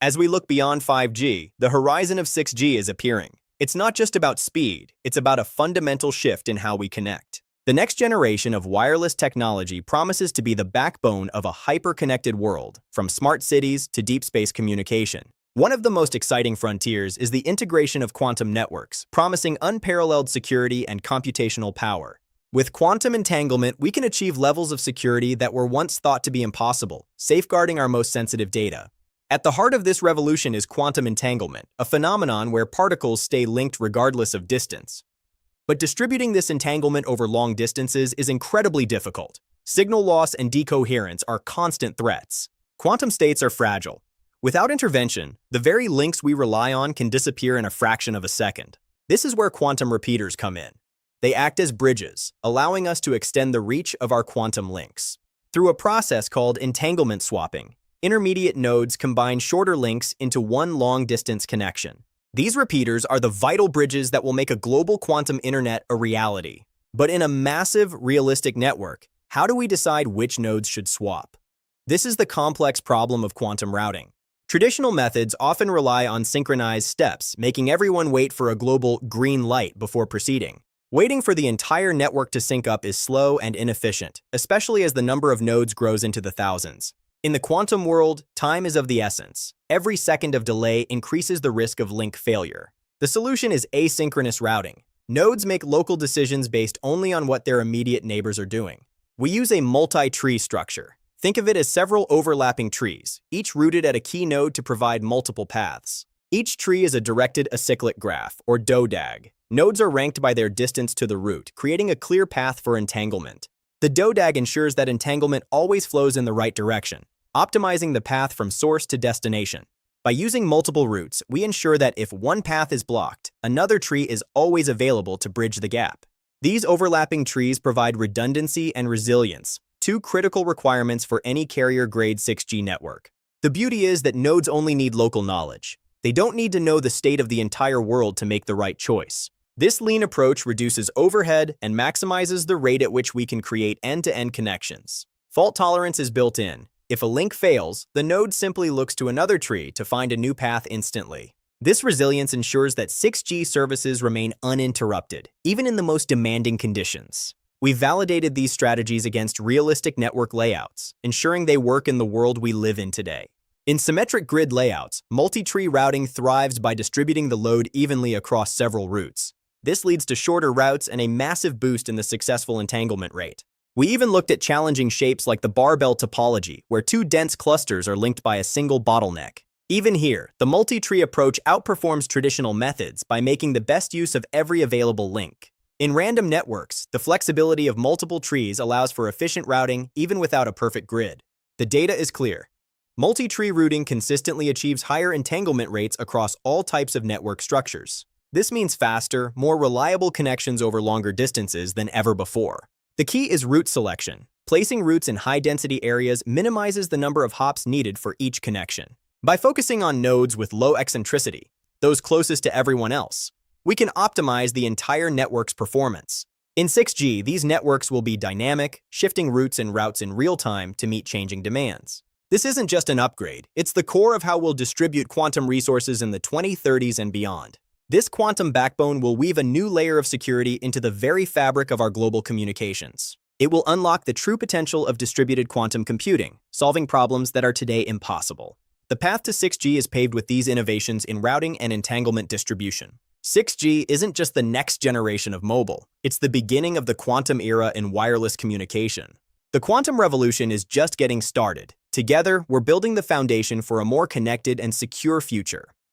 As we look beyond 5G, the horizon of 6G is appearing. It's not just about speed, it's about a fundamental shift in how we connect. The next generation of wireless technology promises to be the backbone of a hyper-connected world, from smart cities to deep space communication. One of the most exciting frontiers is the integration of quantum networks, promising unparalleled security and computational power. With quantum entanglement, we can achieve levels of security that were once thought to be impossible, safeguarding our most sensitive data. At the heart of this revolution is quantum entanglement, a phenomenon where particles stay linked regardless of distance. But distributing this entanglement over long distances is incredibly difficult. Signal loss and decoherence are constant threats. Quantum states are fragile. Without intervention, the very links we rely on can disappear in a fraction of a second. This is where quantum repeaters come in. They act as bridges, allowing us to extend the reach of our quantum links. Through a process called entanglement swapping, intermediate nodes combine shorter links into one long-distance connection. These repeaters are the vital bridges that will make a global quantum internet a reality. But in a massive, realistic network, how do we decide which nodes should swap? This is the complex problem of quantum routing. Traditional methods often rely on synchronized steps, making everyone wait for a global green light before proceeding. Waiting for the entire network to sync up is slow and inefficient, especially as the number of nodes grows into the thousands. In the quantum world, time is of the essence. Every second of delay increases the risk of link failure. The solution is asynchronous routing. Nodes make local decisions based only on what their immediate neighbors are doing. We use a multi-tree structure. Think of it as several overlapping trees, each rooted at a key node to provide multiple paths. Each tree is a directed acyclic graph, or DODAG. Nodes are ranked by their distance to the root, creating a clear path for entanglement. The DODAG ensures that entanglement always flows in the right direction, optimizing the path from source to destination. By using multiple routes, we ensure that if one path is blocked, another tree is always available to bridge the gap. These overlapping trees provide redundancy and resilience, two critical requirements for any carrier-grade 6G network. The beauty is that nodes only need local knowledge. They don't need to know the state of the entire world to make the right choice. This lean approach reduces overhead and maximizes the rate at which we can create end-to-end connections. Fault tolerance is built in. If a link fails, the node simply looks to another tree to find a new path instantly. This resilience ensures that 6G services remain uninterrupted, even in the most demanding conditions. We've validated these strategies against realistic network layouts, ensuring they work in the world we live in today. In symmetric grid layouts, multi-tree routing thrives by distributing the load evenly across several routes. This leads to shorter routes and a massive boost in the successful entanglement rate. We even looked at challenging shapes like the barbell topology, where two dense clusters are linked by a single bottleneck. Even here, the multi-tree approach outperforms traditional methods by making the best use of every available link. In random networks, the flexibility of multiple trees allows for efficient routing even without a perfect grid. The data is clear. Multi-tree routing consistently achieves higher entanglement rates across all types of network structures. This means faster, more reliable connections over longer distances than ever before. The key is route selection. Placing routes in high-density areas minimizes the number of hops needed for each connection. By focusing on nodes with low eccentricity, those closest to everyone else, we can optimize the entire network's performance. In 6G, these networks will be dynamic, shifting routes and routes in real time to meet changing demands. This isn't just an upgrade, it's the core of how we'll distribute quantum resources in the 2030s and beyond. This quantum backbone will weave a new layer of security into the very fabric of our global communications. It will unlock the true potential of distributed quantum computing, solving problems that are today impossible. The path to 6G is paved with these innovations in routing and entanglement distribution. 6G isn't just the next generation of mobile, it's the beginning of the quantum era in wireless communication. The quantum revolution is just getting started. Together, we're building the foundation for a more connected and secure future.